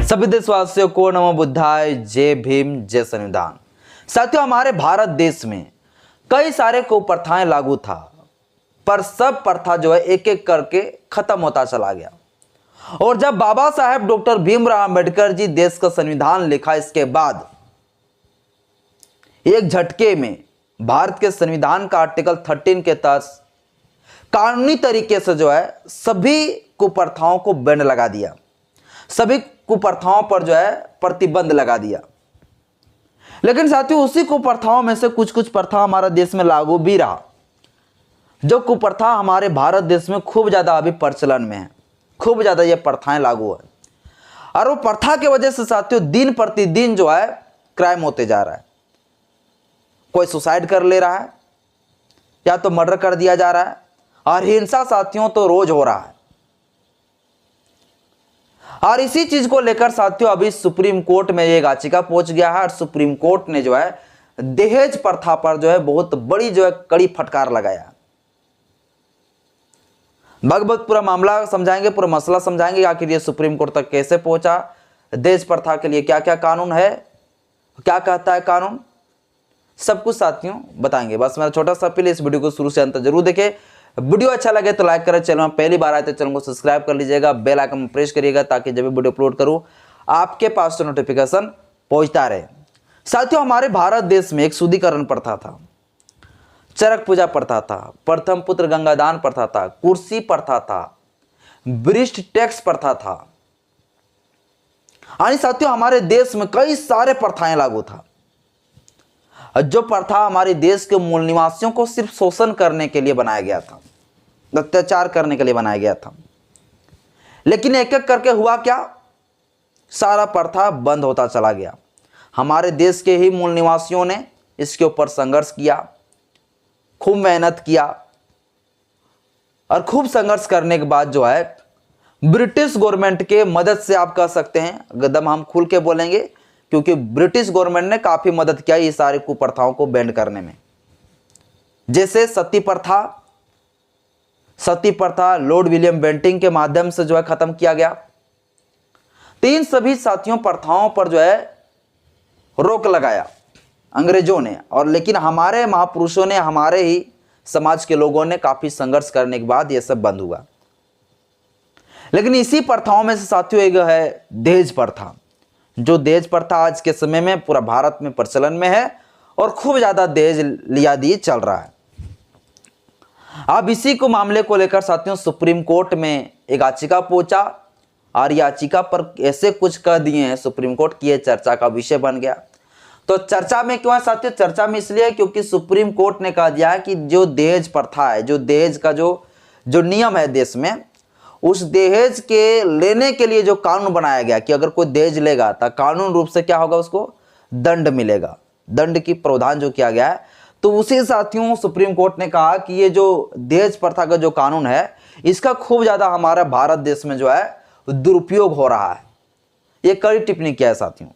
सभी देशवासियों को नमो बुद्धाय, जय भीम, जय संविधान। साथियों, हमारे भारत देश में कई सारे कुप्रथाएं लागू था, पर सब प्रथा जो है एक एक करके खत्म होता चला गया। और जब बाबा साहेब डॉक्टर भीमराव अंबेडकर जी देश का संविधान लिखा, इसके बाद एक झटके में भारत के संविधान का आर्टिकल 13 के तहत कानूनी तरीके से जो है सभी कुप्रथाओं को बैन लगा दिया, सभी कुप्रथाओं पर जो है प्रतिबंध लगा दिया। लेकिन साथियों, उसी कुप्रथाओं में से कुछ कुछ प्रथा हमारे देश में लागू भी रहा। जो कुप्रथा हमारे भारत देश में खूब ज्यादा अभी प्रचलन में है, खूब ज्यादा ये प्रथाएं लागू है। और वो प्रथा की वजह से साथियों दिन प्रतिदिन जो है क्राइम होते जा रहा है। कोई सुसाइड कर ले रहा है या तो मर्डर कर दिया जा रहा है, और हिंसा साथियों तो रोज हो रहा है। और इसी चीज को लेकर साथियों अभी सुप्रीम कोर्ट में ये याचिका पहुंच गया है, और सुप्रीम कोर्ट ने जो है दहेज प्रथा पर जो है बहुत बड़ी जो है कड़ी फटकार लगाया। भगवत पूरा मामला समझाएंगे, पूरा मसला समझाएंगे, आखिर ये सुप्रीम कोर्ट तक कैसे पहुंचा, दहेज प्रथा के लिए क्या क्या कानून है, क्या कहता है कानून, सब कुछ साथियों बताएंगे। बस मेरा छोटा सा अपील, इस वीडियो को शुरू से अंत तक जरूर देखें। वीडियो अच्छा लगे तो लाइक करें, चैनल में पहली बार आए तो चैनल को सब्सक्राइब कर लीजिएगा, बेल आइकन प्रेस करिएगा ताकि जब भी वीडियो अपलोड करूं आपके पास तो नोटिफिकेशन पहुंचता रहे। साथियों, हमारे भारत देश में एक शुद्धिकरण प्रथा था, चरक पूजा प्रथा था, प्रथम पुत्र गंगादान प्रथा था, कुर्सी प्रथा था, वरिष्ठ टैक्स प्रथा था। यानी साथियों हमारे देश में कई सारे प्रथाएं लागू था। जो प्रथा हमारे देश के मूल निवासियों को सिर्फ शोषण करने के लिए बनाया गया था, अत्याचार करने के लिए बनाया गया था। लेकिन एक एक करके हुआ क्या, सारा प्रथा बंद होता चला गया। हमारे देश के ही मूल निवासियों ने इसके ऊपर संघर्ष किया, खूब मेहनत किया, और खूब संघर्ष करने के बाद जो है ब्रिटिश गवर्नमेंट के मदद से, आप कह सकते हैं एकदम हम खुल के बोलेंगे, क्योंकि ब्रिटिश गवर्नमेंट ने काफी मदद किया ये सारे कुप्रथाओं को बैन करने में। जैसे सती प्रथा लॉर्ड विलियम बेंटिंग के माध्यम से जो है खत्म किया गया। तीन सभी साथियों प्रथाओं पर जो है रोक लगाया अंग्रेजों ने, और लेकिन हमारे महापुरुषों ने, हमारे ही समाज के लोगों ने काफी संघर्ष करने के बाद यह सब बंद हुआ। लेकिन इसी प्रथाओं में से साथियों एक है दहेज प्रथा। जो दहेज प्रथा आज के समय में पूरा भारत में प्रचलन में है, और खूब ज्यादा दहेज लिया दिए चल रहा है। अब इसी को मामले को लेकर साथियों सुप्रीम कोर्ट में एक याचिका पहुंचा, और याचिका पर ऐसे कुछ कह दिए हैं सुप्रीम कोर्ट की ये चर्चा का विषय बन गया। तो चर्चा में क्यों है साथियों, चर्चा में इसलिए क्योंकि सुप्रीम कोर्ट ने कह दिया है कि जो दहेज प्रथा है, जो दहेज का जो नियम है देश में, उस दहेज के लेने के लिए जो कानून बनाया गया कि अगर कोई दहेज लेगा तो कानून रूप से क्या होगा, उसको दंड मिलेगा, दंड की प्रावधान जो किया गया है। तो उसी साथियों सुप्रीम कोर्ट ने कहा कि ये जो दहेज प्रथा का जो कानून है, इसका खूब ज्यादा हमारा भारत देश में जो है दुरुपयोग हो रहा है। ये कड़ी टिप्पणी किया है साथियों।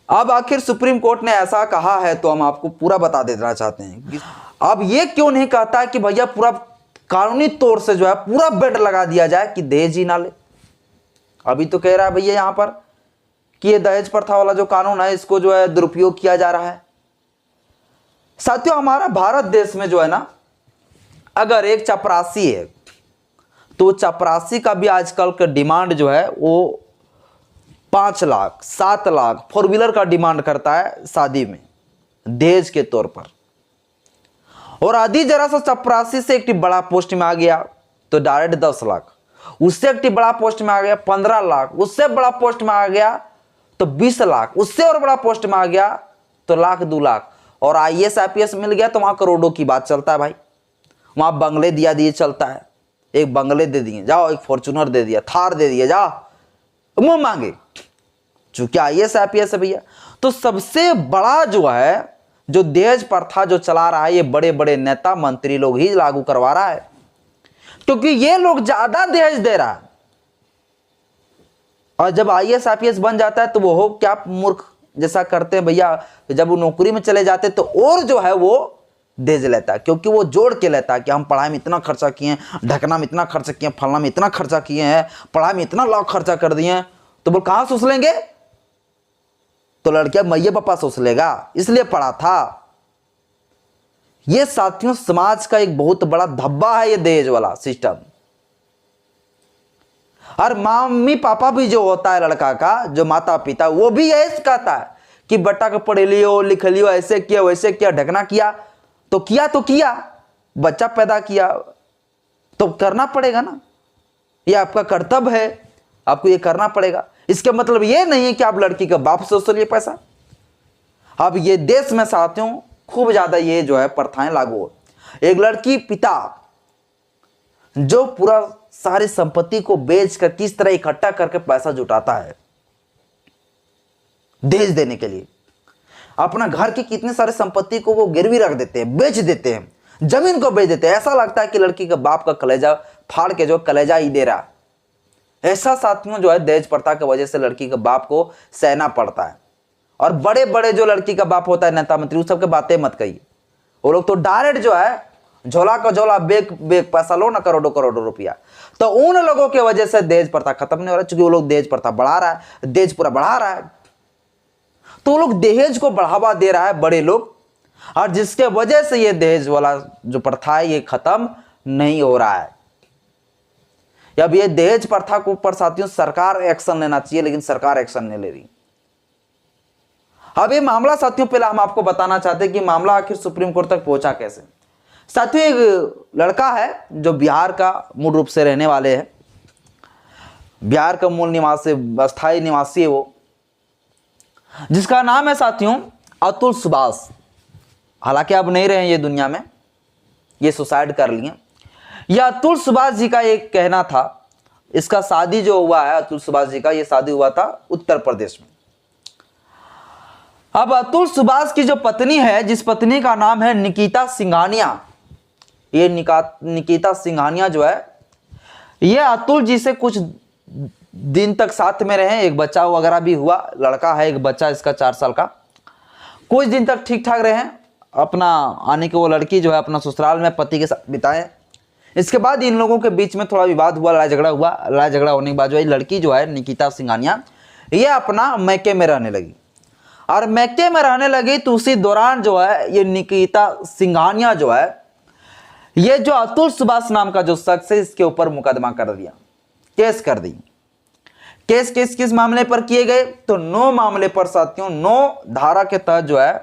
अब आखिर सुप्रीम कोर्ट ने ऐसा कहा है तो हम आपको पूरा बता देना चाहते हैं। अब ये क्यों नहीं कहता है कि भैया पूरा कानूनी तौर से जो है पूरा बेड लगा दिया जाए कि दहेज ही ना ले। अभी तो कह रहा है भैया यहां पर कि ये दहेज प्रथा वाला जो कानून है, इसको जो है दुरुपयोग किया जा रहा है। साथियों, हमारा भारत देश में जो है ना, अगर एक चपरासी है तो चपरासी का भी आजकल का डिमांड जो है वो 5 लाख 7 लाख 4 व्हीलर का डिमांड करता है शादी में दहेज के तौर पर। और आदि जरा सा चपरासी से एक बड़ा पोस्ट में आ गया तो डायरेक्ट 10 लाख, उससे एक बड़ा पोस्ट में आ गया 15 लाख, उससे बड़ा पोस्ट में आ गया तो 20 लाख, उससे और बड़ा पोस्ट में आ गया तो लाख 2 लाख। और IAS IPS मिल गया तो वहां करोड़ों की बात चलता है भाई। वहां बंगले दिया दिए चलता है, एक बंगले दे दिए जाओ, एक फॉर्चूनर दे दिया, थार दे दिया जाओ, मुंह मांगे, चूंकि IAS IPS है भैया। तो सबसे बड़ा जो है जो दहेज प्रथा जो चला रहा है, ये बड़े बड़े नेता मंत्री लोग ही लागू करवा रहा है, क्योंकि ये लोग ज्यादा दहेज दे रहा है। और जब IAS IPS बन जाता है तो वो हो क्या मूर्ख जैसा करते हैं भैया, जब वो नौकरी में चले जाते तो और जो है वो दहेज लेता है, क्योंकि वो जोड़ के लेता है कि हम पढ़ाई में इतना खर्चा किए हैं, ढकना में इतना खर्चा किए हैं, फलना में इतना खर्चा किए हैं, पढ़ाई में इतना लाख खर्चा कर दिए हैं, तो बोल कहां सोच लेंगे, तो लड़कियां मैया पापा सोच लेगा, इसलिए पढ़ा था। ये साथियों समाज का एक बहुत बड़ा धब्बा है ये दहेज वाला सिस्टम। और मम्मी पापा भी जो होता है लड़का का, जो माता पिता, वो भी यही कहता है कि बेटा को पढ़े लियो लिख लियो, ऐसे किया वैसे किया, ढकना किया तो किया, बच्चा पैदा किया तो करना पड़ेगा ना, ये आपका कर्तव्य है, आपको ये करना पड़ेगा। इसका मतलब ये नहीं है कि आप लड़की का बाप से वसूलिए पैसा। अब ये देश में साथियों खूब ज्यादा ये जो है प्रथाएं लागू हो। एक लड़की पिता जो पूरा सारी संपत्ति को बेचकर किस तरह इकट्ठा करके पैसा जुटाता है दहेज देने के लिए, अपना घर की कितने सारे संपत्ति को वो गिरवी रख देते हैं, बेच देते हैं, जमीन को बेच देते हैं। ऐसा लगता है कि लड़की का बाप का कलेजा फाड़ के जो कलेजा ही दे रहा। ऐसा साथियों जो है दहेज प्रथा की वजह से लड़की के बाप को सहना पड़ता है। और बड़े बड़े जो लड़की का बाप होता है नेता मंत्री, उस सबके बातें मत कहिए, वो लोग तो डायरेक्ट जो है झोला का झोला बेग बेग पैसा लो ना, करोड़ों करोड़ों रुपया। तो उन लोगों की वजह से दहेज प्रथा खत्म नहीं हो रहा, क्योंकि वो लोग दहेज प्रथा बढ़ा रहा है, दहेज पूरा बढ़ा रहा है। तो वो लोग दहेज को बढ़ावा दे रहा है बड़े लोग, और जिसके वजह से ये दहेज वाला जो प्रथा है ये खत्म नहीं हो रहा है। अब ये दहेज प्रथा के ऊपर साथियों सरकार एक्शन लेना चाहिए, लेकिन सरकार एक्शन नहीं ले रही। अब ये मामला साथियों पहले हम आपको बताना चाहते हैं कि मामला आखिर सुप्रीम कोर्ट तक पहुंचा कैसे। साथियों एक लड़का है जो बिहार का मूल रूप से रहने वाले है, बिहार का मूल निवासी अस्थायी निवासी है वो, जिसका नाम है साथियों अतुल सुभाष। हालांकि अब नहीं रहे ये दुनिया में, ये सुसाइड कर लिए। यह अतुल सुभाष जी का एक कहना था, इसका शादी जो हुआ है अतुल सुभाष जी का, ये शादी हुआ था उत्तर प्रदेश में। अब अतुल सुभाष की जो पत्नी है, जिस पत्नी का नाम है निकिता सिंघानिया, ये निकिता सिंघानिया जो है ये अतुल जी से कुछ दिन तक साथ में रहे, एक बच्चा वगैरह भी हुआ, लड़का है एक बच्चा इसका 4 साल का। कुछ दिन तक ठीक ठाक रहे, अपना आने के वो लड़की जो है अपना ससुराल में पति के साथ बिताए। इसके बाद इन लोगों के बीच में थोड़ा विवाद हुआ, लड़ाई झगड़ा हुआ। लड़ाई झगड़ा होने के बाद जो है लड़की जो है निकिता सिंघानिया ये अपना मैके में रहने लगी, और मैके में रहने लगी तो उसी दौरान जो है ये निकिता सिंघानिया जो है ये जो अतुल सुभाष नाम का जो शख्स है इसके ऊपर मुकदमा कर दिया, केस कर दी। केस किस मामले पर किए गए, तो 9 मामले पर साथियों 9 धारा के तहत जो है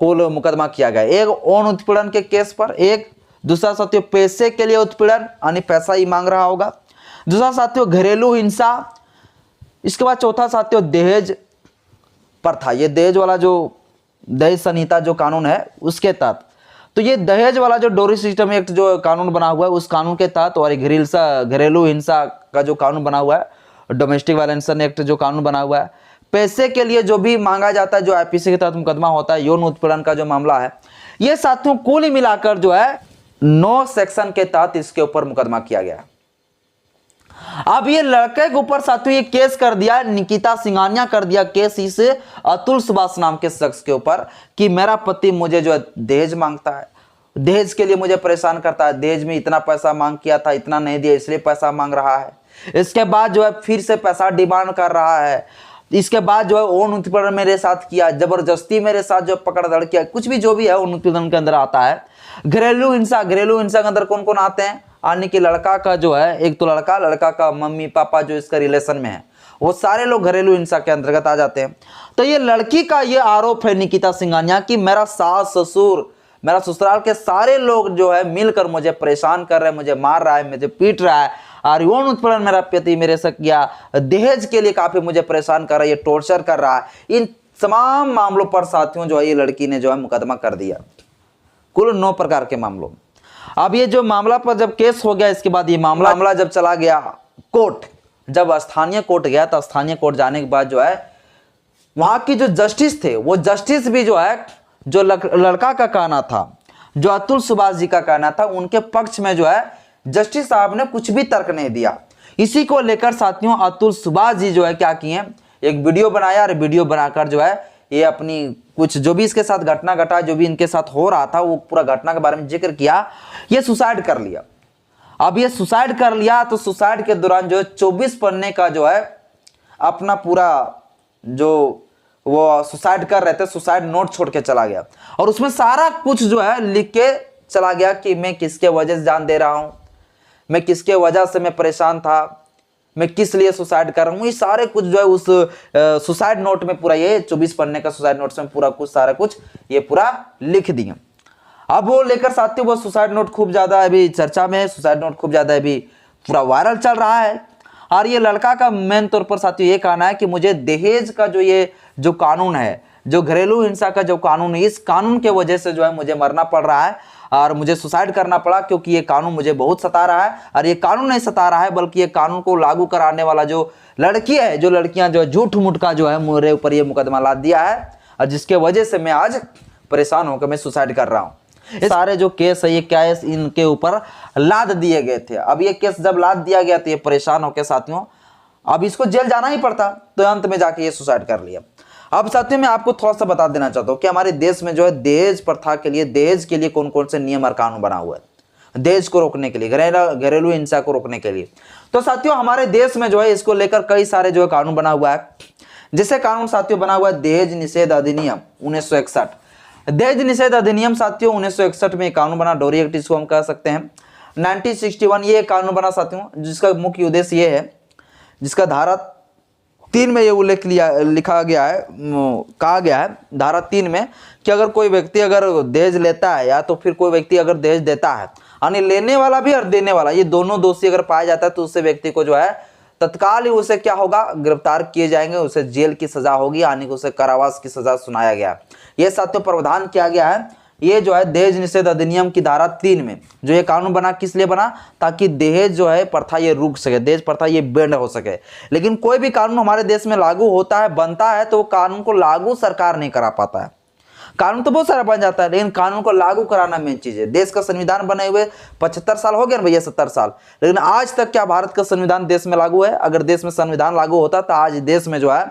कुल मुकदमा किया गया। एक यौन उत्पीड़न के केस पर, एक दूसरा साथियों पैसे के लिए उत्पीड़न यानी पैसा ही मांग रहा होगा, दूसरा साथियों घरेलू हिंसा, इसके बाद चौथा साथियों दहेज प्रथा। ये दहेज वाला जो दहेज संहिता जो कानून है उसके तहत, तो ये दहेज वाला जो डोरी सिस्टम एक्ट जो कानून बना हुआ है उस कानून के तहत, और घरेलू हिंसा का जो कानून बना हुआ है, डोमेस्टिक वायलेंस एक्ट जो कानून बना हुआ है, पैसे के लिए जो भी मांगा जाता है जो आईपीसी के तहत मुकदमा होता है, यौन उत्पीड़न का जो मामला है, ये साथियों कुल ही मिलाकर जो है 9 सेक्शन के तहत इसके ऊपर मुकदमा किया गया। अब ये लड़के के ऊपर साथियों ये केस कर दिया, निकिता सिंघानिया कर दिया केस इस अतुल सुभाष नाम के शख्स के ऊपर कि मेरा पति मुझे जो है दहेज मांगता है, दहेज के लिए मुझे परेशान करता है, दहेज में इतना पैसा मांग किया था, इतना नहीं दिया इसलिए पैसा मांग रहा है, इसके बाद जो है फिर से पैसा डिमांड कर रहा है, इसके बाद जो है यौन उत्पीड़न मेरे साथ किया, जबरदस्ती मेरे साथ जो पकड़ धड़ किया, कुछ भी जो भी है यौन उत्पीड़न के अंदर आता है। घरेलू हिंसा के अंदर कौन कौन आते हैं, यानी कि लड़का का जो है, एक तो लड़का का मम्मी पापा जो इसका रिलेशन में है वो सारे लोग घरेलू हिंसा के अंतर्गत आ जाते हैं। तो ये लड़की का ये आरोप है निकिता सिंघानिया कि मेरा सास ससुर, मेरा ससुराल के सारे लोग जो है मिलकर मुझे परेशान कर रहे हैं, मुझे मार रहा है, मुझे पीट रहा है, और यौन उत्पीड़न मेरा पति मेरे से किया, दहेज के लिए काफी मुझे परेशान कर रहा है, ये टॉर्चर कर रहा है। इन तमाम मामलों पर साथियों जो है ये लड़की ने जो है मुकदमा कर दिया, कुल 9 प्रकार के मामलों। अब ये जो मामला पर जब केस हो गया, इसके बाद ये मामला जब चला गया कोर्ट, जब स्थानीय कोर्ट गया तो स्थानीय कोर्ट जाने के बाद जो है वहां की जो जस्टिस थे, वो जस्टिस भी जो है जो लड़का का कहना था, जो अतुल सुभाष जी का कहना था, उनके पक्ष में जो है जस्टिस साहब ने कुछ भी तर्क नहीं दिया। इसी को लेकर साथियों अतुल सुभाष जी जो है क्या किए, एक वीडियो बनाया, और वीडियो बनाकर जो है ये अपनी कुछ जो भी इसके साथ घटना घटा, जो भी इनके साथ हो रहा था वो पूरा घटना के बारे में जिक्र किया, ये सुसाइड कर लिया। अब ये सुसाइड कर लिया तो सुसाइड के दौरान जो है 24 पन्ने का जो है अपना पूरा जो वो सुसाइड कर रहे थे सुसाइड नोट छोड़ के चला गया, और उसमें सारा कुछ जो है लिख के चला गया कि मैं किसके वजह से जान दे रहा हूं, मैं किसके वजह से मैं परेशान था, मैं किस लिए सुसाइड कर रहा हूं। ये सारे कुछ जो है उस सुसाइड नोट में पूरा, ये 24 पन्ने का सुसाइड नोट्स में पूरा कुछ सारा कुछ ये पूरा लिख दिया। अब वो लेकर साथियों वो सुसाइड नोट खूब ज्यादा अभी चर्चा में है, सुसाइड नोट खूब ज्यादा अभी पूरा वायरल चल रहा है। और ये लड़का का मेन तौर पर साथियों ये कहना है कि मुझे दहेज का ये जो कानून है, जो घरेलू हिंसा का जो कानून है, इस कानून के वजह से जो है मुझे मरना पड़ रहा है और मुझे सुसाइड करना पड़ा, क्योंकि ये कानून मुझे बहुत सता रहा है। और ये कानून नहीं सता रहा है बल्कि ये कानून को लागू कराने वाला जो लड़की है, जो लड़कियां जो झूठ मूठ का जो है मेरे ऊपर ये मुकदमा लाद दिया है, और जिसके वजह से मैं आज परेशान होकर मैं सुसाइड कर रहा हूँ। सारे जो केस है ये केस इनके ऊपर लाद दिए गए थे। अब ये केस जब लाद दिया गया तो ये परेशान होकर साथियों अब इसको जेल जाना ही पड़ता, तो अंत में जाके ये सुसाइड कर लिया। अब साथियों मैं आपको थोड़ा सा बता देना चाहता हूँ कि हमारे देश में जो है दहेज प्रथा के लिए, दहेज के लिए कौन कौन से नियम और कानून बना हुआ है दहेज को रोकने के लिए, घरेलू हिंसा को रोकने के लिए। तो साथियों हमारे देश में जो है इसको लेकर कई सारे जो है कानून बना हुआ है। जैसे कानून साथियों बना हुआ है दहेज निषेध अधिनियम 1961। दहेज निषेध अधिनियम साथियों 1961 में कानून बना, डोरी एक्ट इसको हम कह सकते हैं। 1961 ये कानून बना साथियों, जिसका मुख्य उद्देश्य ये है, जिसका धारा 3 में ये उल्लेख लिखा गया है, कहा गया है धारा 3 में कि अगर कोई व्यक्ति अगर दहेज लेता है या तो फिर कोई व्यक्ति अगर दहेज देता है, यानी लेने वाला भी और देने वाला, ये दोनों दोषी अगर पाया जाता है तो उससे व्यक्ति को जो है तत्काल ही उसे क्या होगा, गिरफ्तार किए जाएंगे, उसे जेल की सजा होगी, यानी कि उसे कारावास की सजा सुनाया गया। ये साथियों प्रावधान किया गया है, ये जो है दहेज निषेध अधिनियम की धारा 3 में जो ये कानून बना, किस लिए बना, ताकि दहेज जो है प्रथा ये रुक सके, दहेज प्रथा ये बैंड हो सके। लेकिन कोई भी कानून हमारे देश में लागू होता है, बनता है, तो वो कानून को लागू सरकार नहीं करा पाता है। कानून तो बहुत सारा बन जाता है, लेकिन कानून को लागू कराना मेन चीज है। देश का संविधान बने हुए 75 साल हो गया ना भैया, 70 साल, लेकिन आज तक क्या भारत का संविधान देश में लागू है? अगर देश में संविधान लागू होता तो आज देश में जो है,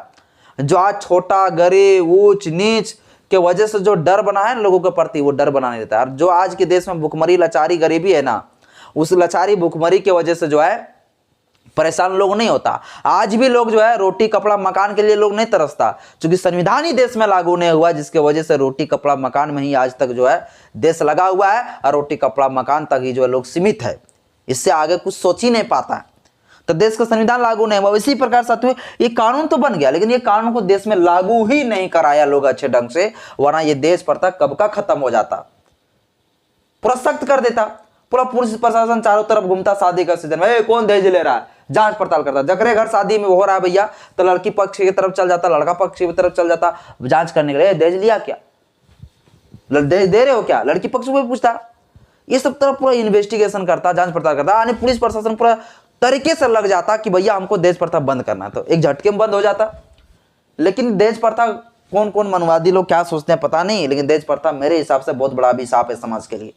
जो आज छोटा, गरीब, ऊंच नीच के वजह से जो डर बना है लोगों के प्रति, वो डर बना नहीं देता। और जो आज के देश में भुखमरी, लाचारी, गरीबी है ना, उस लाचारी भुखमरी के वजह से जो है परेशान लोग नहीं होता। आज भी लोग जो है रोटी कपड़ा मकान के लिए लोग नहीं तरसता, क्योंकि संविधान ही देश में लागू नहीं हुआ, जिसके वजह से रोटी कपड़ा मकान में ही आज तक जो है देश लगा हुआ है, और रोटी कपड़ा मकान तक ही जो है लोग सीमित है, इससे आगे कुछ सोच ही नहीं पाता। तो देश का संविधान लागू नहीं हुआ। इसी प्रकार साथियों ये कानून तो बन गया, लेकिन ये कानून को देश में लागू ही नहीं कराया लोग अच्छे ढंग से, वरना ये देश प्रथा कब का खत्म हो जाता, पूरा सख्त कर देता। पूरा पुलिस प्रशासन चारों तरफ घूमता, शादी का सीजन में कौन दहेज ले रहा है, जांच पड़ताल करता। जकरे घर शादी में हो रहा है भैया, तो लड़की पक्ष की तरफ चल जाता, लड़का पक्ष की तरफ चल जाता जांच करने के लिए, दहेज लिया क्या, दहेज दे रहे हो क्या, लड़की पक्ष को भी पूछता। ये सब तरफ पूरा इन्वेस्टिगेशन करता, जांच पड़ताल करता, यानी पुलिस प्रशासन पूरा तरीके से लग जाता कि भैया हमको दहेज प्रथा बंद करना है, तो एक झटके में बंद हो जाता। लेकिन दहेज प्रथा कौन कौन मनवादी लोग क्या सोचते हैं पता नहीं, लेकिन दहेज प्रथा मेरे हिसाब से बहुत बड़ा अभिशाप है समाज के लिए।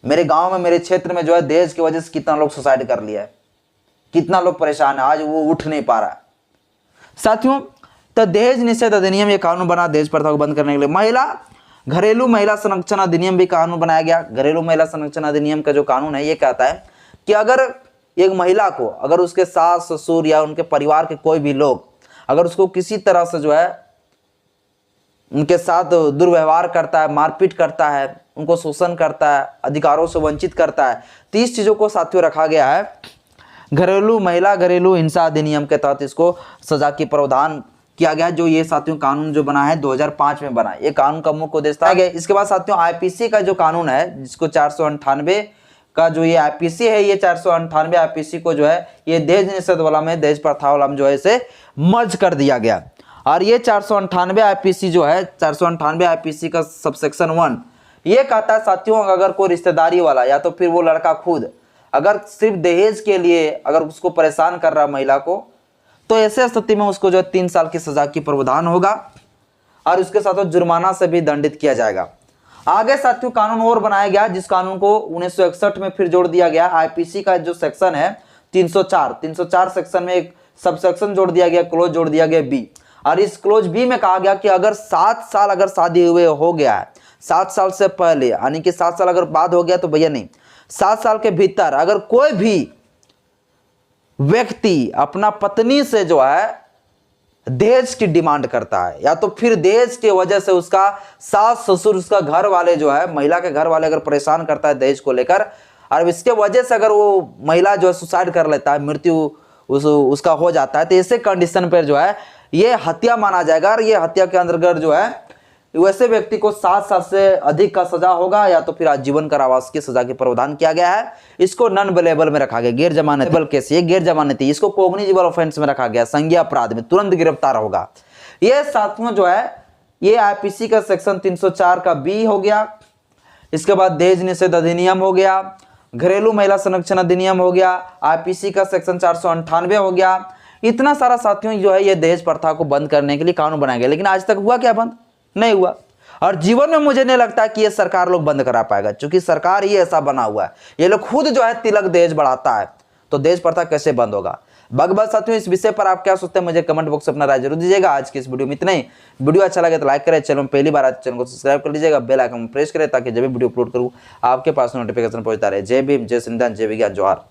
मेरे गांव में, मेरे क्षेत्र में जो है दहेज की वजह से कितना लोग सुसाइड कर लिया है, कितना लोग परेशान है, आज वो उठ नहीं पा रहा है। साथियों तो दहेज निषेध अधिनियम ये कानून बना दहेज प्रथा को बंद करने के लिए। घरेलू महिला संरक्षण अधिनियम भी कानून बनाया गया। घरेलू महिला संरक्षण अधिनियम का जो कानून है ये कहता है कि अगर एक महिला को, अगर उसके सास ससुर या उनके परिवार के कोई भी लोग अगर उसको किसी तरह से जो है उनके साथ दुर्व्यवहार करता है, मारपीट करता है, उनको शोषण करता है, अधिकारों से वंचित करता है, तो इस चीज़ों को साथियों रखा गया है घरेलू हिंसा अधिनियम के तहत इसको सजा की प्रावधान किया गया। जो ये साथियों कानून जो बना है 2005 में बना, ये कानून का मुख्य उद्देश्य था। इसके बाद साथियों आईपीसी का जो कानून है, जिसको 498 का जो ये आईपीसी है, ये 498 आईपीसी को जो है ये दहेज निषेध वाला में, दहेज प्रथा वाला में जो है इसे मर्ज कर दिया गया। और ये 498 आईपीसी जो है, 498 आईपीसी का सबसेक्शन 1 ये कहता है साथियों, अगर कोई रिश्तेदारी वाला या तो फिर वो लड़का खुद अगर सिर्फ दहेज के लिए अगर उसको परेशान कर रहा महिला को, तो ऐसे स्थिति में उसको जो 3 साल की सजा की प्रावधान होगा और उसके साथ जुर्माना से भी दंडित किया जाएगा। आगे साथियों कानून और बनाया गया, जिस कानून को 1961 में फिर जोड़ दिया गया। आईपीसी का जो सेक्शन है 304 सेक्शन में एक सब सेक्शन जोड़ दिया गया, क्लोज जोड़ दिया गया बी। और इस क्लोज बी में कहा गया कि अगर 7 साल अगर शादी हुए हो गया है, 7 साल से पहले, यानी कि 7 साल अगर बाद हो गया तो भैया नहीं, 7 साल के भीतर अगर कोई भी व्यक्ति अपना पत्नी से जो है दहेज की डिमांड करता है, या तो फिर दहेज की वजह से उसका सास ससुर, उसका घर वाले जो है, महिला के घर वाले अगर परेशान करता है दहेज को लेकर, और इसके वजह से अगर वो महिला जो है सुसाइड कर लेता है, मृत्यु उसका हो जाता है, तो ऐसे कंडीशन पर जो है ये हत्या माना जाएगा। और ये हत्या के अंतर्गत जो है वैसे व्यक्ति को 7 साल से अधिक का सजा होगा, या तो फिर आजीवन कारावास की सजा के प्रावधान किया गया है। इसको नॉन बेलेबल में रखा गया, गैर जमानतेबल केस, ये गैर जमानती, इसको कॉग्निजेबल ऑफेंस में रखा गया, संज्ञेय अपराध में तुरंत गिरफ्तार होगा। ये साथियों जो है ये आईपीसी का सेक्शन 304 का बी हो गया। इसके बाद दहेज निषेध अधिनियम हो गया, घरेलू महिला संरक्षण अधिनियम हो गया, आईपीसी का सेक्शन 498 हो गया। इतना सारा साथियों जो है ये दहेज प्रथा को बंद करने के लिए कानून बनाया गया, लेकिन आज तक हुआ क्या बंद? नहीं हुआ। और जीवन में मुझे नहीं लगता कि ये सरकार लोग बंद करा पाएगा, क्योंकि सरकार ही ऐसा बना हुआ है, ये लोग खुद जो है तिलक दहेज बढ़ाता है, तो दहेज प्रथा कैसे बंद होगा? बाकी साथियों इस विषय पर आप क्या सोचते हैं मुझे कमेंट बॉक्स में अपना राय जरूर दीजिएगा। आज की इस वीडियो में इतना ही। वीडियो अच्छा लगे तो लाइक करें, चैनल में पहली बार आए चैनल को सब्सक्राइब कर लीजिएगा, बेल आइकन प्रेस करें ताकि जब भी वीडियो अपलोड करूँ आपके पास नोटिफिकेशन पहुंचता रहे। जय भीम, जय संविधान, जय विज्ञान, जोहार।